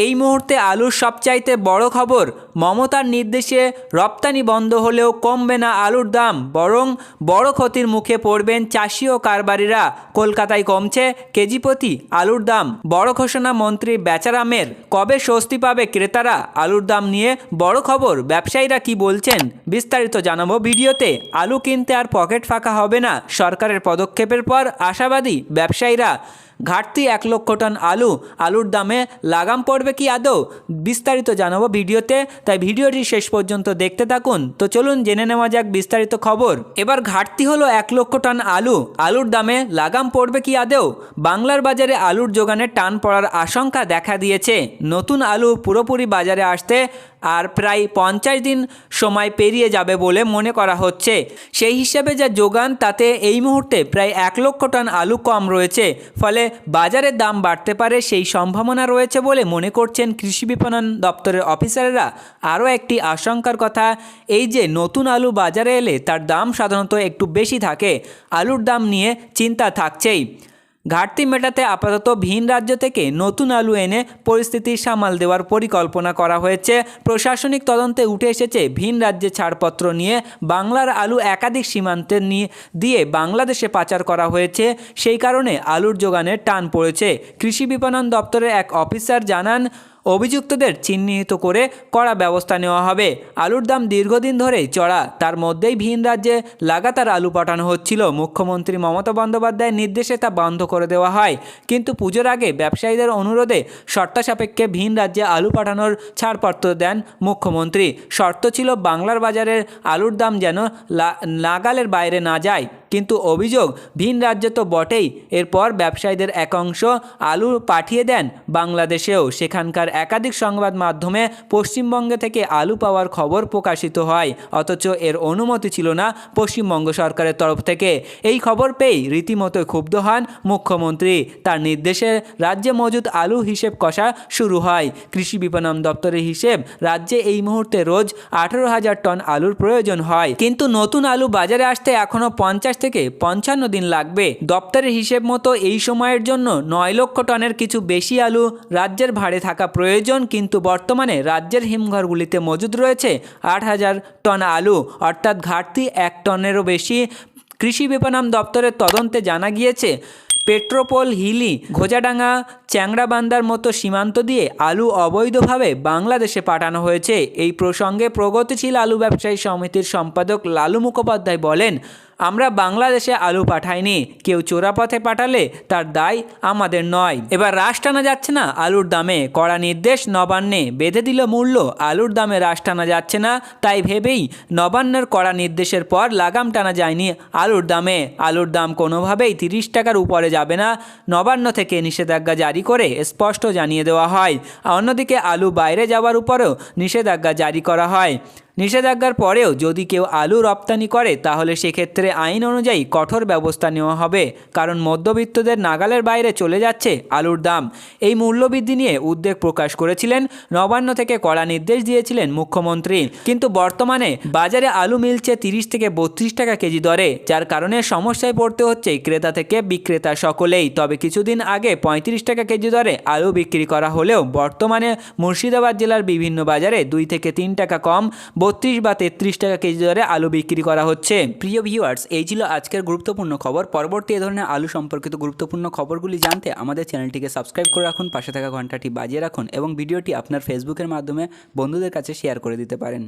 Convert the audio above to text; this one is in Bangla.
এই মুহূর্তে আলুর সবচাইতে বড় খবর, মমতার নির্দেশে রপ্তানি বন্ধ হলেও কমবে না আলুর দাম, বরং বড় ক্ষতির মুখে পড়বেন চাষি ও কারবারিরা। কলকাতায় কমছে কেজি প্রতি আলুর দাম। বড় ঘোষণা মন্ত্রী বেচারামের। কবে স্বস্তি পাবে ক্রেতারা? আলুর দাম নিয়ে বড় খবর, ব্যবসায়ীরা কি বলছেন বিস্তারিত জানাবো ভিডিওতে। আলু কিনতে আর পকেট ফাঁকা হবে না, সরকারের পদক্ষেপের পর আশাবাদী ব্যবসায়ীরা। ঘাটতি 1 লক্ষ টন আলুর দামে লাগাম পড়বে কি আদৌ? বিস্তারিত জানাবো ভিডিওতে, তাই ভিডিওটি শেষ পর্যন্ত দেখতে থাকুন। তো চলুন জেনে নেওয়া যাক বিস্তারিত খবর। এবার ঘাটতি হলো 1 লক্ষ টন আলুর দামে লাগাম পড়বে কি আদৌ? বাংলার বাজারে আলুর যোগানে টান পড়ার আশঙ্কা দেখা দিয়েছে। নতুন আলু পুরোপুরি বাজারে আসতে আর প্রায় 50 দিন সময় পেরিয়ে যাবে বলে মনে করা হচ্ছে। সেই হিসাবে যা যোগান, তাতে এই মুহূর্তে প্রায় 1 লক্ষ টন আলু কম রয়েছে, ফলে বাজারের দাম বাড়তে পারে সেই সম্ভাবনা রয়েছে বলে মনে করছেন কৃষি বিপণন দপ্তরের অফিসাররা। আরও একটি আশঙ্কার কথা এই যে, নতুন আলু বাজারে এলে তার দাম সাধারণত একটু বেশি থাকে। আলুর দাম নিয়ে চিন্তা থাকছেই। ঘাটতি মেটাতে আপাতত ভিন রাজ্য থেকে নতুন আলু এনে পরিস্থিতি সামাল দেওয়ার পরিকল্পনা করা হয়েছে। প্রশাসনিক তদন্তে উঠে এসেছে, ভিন রাজ্যে ছাড়পত্র নিয়ে বাংলার আলু একাধিক সীমান্তে দিয়ে বাংলাদেশে পাচার করা হয়েছে। সেই কারণে আলুর যোগানে টান পড়েছে। কৃষি বিপণন দপ্তরের এক অফিসার জানান, অভিযুক্তদের চিহ্নিত করে কড়া ব্যবস্থা নেওয়া হবে। আলুর দাম দীর্ঘদিন ধরেই চড়া, তার মধ্যেই ভিন রাজ্যে লাগাতার আলু পাঠানো হচ্ছিল। মুখ্যমন্ত্রী মমতা বন্দ্যোপাধ্যায়ের নির্দেশে তা বন্ধ করে দেওয়া হয়, কিন্তু পুজোর আগে ব্যবসায়ীদের অনুরোধে শর্তসাপেক্ষে ভিন রাজ্যে আলু পাঠানোর ছাড়পত্র দেন মুখ্যমন্ত্রী। শর্ত ছিল বাংলার বাজারের আলুর দাম যেন নাগালের বাইরে না যায়। কিন্তু অভিযোগ, ভিন রাজ্যে তো বটেই, এরপর ব্যবসায়ীদের একাংশ আলু পাঠিয়ে দেন বাংলাদেশেও। সেখানকার একাধিক সংবাদ মাধ্যমে পশ্চিমবঙ্গে থেকে আলু পাওয়ার খবর প্রকাশিত হয়, অথচ এর অনুমতি ছিল না পশ্চিমবঙ্গ সরকারের তরফ থেকে। এই খবর পেয়েই রীতিমতো ক্ষুব্ধ হন মুখ্যমন্ত্রী। তার নির্দেশে রাজ্যে মজুদ আলু হিসেব কষা শুরু হয়। কৃষি বিপণন দপ্তরের হিসেব, রাজ্যে এই মুহূর্তে রোজ 18,000 টন আলুর প্রয়োজন হয়, কিন্তু নতুন আলু বাজারে আসতে এখনও 50 থেকে 55 দিন লাগবে। দপ্তরের হিসেব মতো এই সময়ের জন্য 9 লক্ষ টনের কিছু বেশি আলু রাজ্যের ভাড়ে থাকা প্রয়োজন, কিন্তু বর্তমানে রাজ্যের হিমঘরগুলিতে মজুদ রয়েছে 8,000 টন আলু, অর্থাৎ ঘাটতি 1 টনেরও বেশি। কৃষি বিপণন দপ্তরের তদন্তে জানা গিয়েছে, পেট্রোপোল, হিলি, ঘোজাডাঙ্গা, চ্যাংড়াবান্ধার মতো সীমান্ত দিয়ে আলু অবৈধভাবে বাংলাদেশে পাঠানো হয়েছে। এই প্রসঙ্গে প্রগতিশীল আলু ব্যবসায়ী সমিতির সম্পাদক লালু মুখোপাধ্যায় বলেন, আমরা বাংলাদেশে আলু পাঠাইনি, কেউ চোরাপথে পাঠালে তার দায় আমাদের নয়। এবার রাশ টানা যাচ্ছে না আলুর দামে, কড়া নির্দেশ নবান্নে, বেঁধে দিল মূল্য। আলুর দামে রাশ টানা যাচ্ছে না, তাই ভেবেই নবান্নের কড়া নির্দেশের পর লাগাম টানা যায়নি আলুর দামে। আলুর দাম কোনোভাবেই 30 টাকার উপরে যাবে না, নবান্ন থেকে নিষেধাজ্ঞা জারি করে স্পষ্ট জানিয়ে দেওয়া হয়। অন্যদিকে আলু বাইরে যাওয়ার উপরেও নিষেধাজ্ঞা জারি করা হয়। নিষেধাজ্ঞার পরেও যদি কেউ আলু রপ্তানি করে, তাহলে সেক্ষেত্রে আইন অনুযায়ী কঠোর ব্যবস্থা নেওয়া হবে, কারণ মধ্যবিত্তদের নাগালের বাইরে চলে যাচ্ছে আলুর দাম। এই মূল্যবৃদ্ধি নিয়ে উদ্বেগ প্রকাশ করেছিলেন, নবান্ন থেকে কড়া নির্দেশ দিয়েছিলেন মুখ্যমন্ত্রী। কিন্তু বর্তমানে বাজারে আলু মিলছে 30 থেকে 32 টাকা কেজি দরে, যার কারণে সমস্যায় পড়তে হচ্ছে ক্রেতা থেকে বিক্রেতা সকলেই। তবে কিছুদিন আগে 35 টাকা কেজি দরে আলু বিক্রি করা হলেও বর্তমানে মুর্শিদাবাদ জেলার বিভিন্ন বাজারে 2 থেকে 3 টাকা কম 32 বা 33 টাকা কেজি দরে আলু বিক্রি করা হচ্ছে। প্রিয় ভিউয়ার্স, এই ছিল আজকের গুরুত্বপূর্ণ খবর। পরবর্তী এ ধরনের আলু সম্পর্কিত গুরুত্বপূর্ণ খবরগুলি জানতে আমাদের চ্যানেলটিকে সাবস্ক্রাইব করে রাখুন, পাশে থাকা ঘন্টাটি বাজিয়ে রাখুন এবং ভিডিওটি আপনার ফেসবুকের মাধ্যমে বন্ধুদের কাছে শেয়ার করে দিতে পারেন।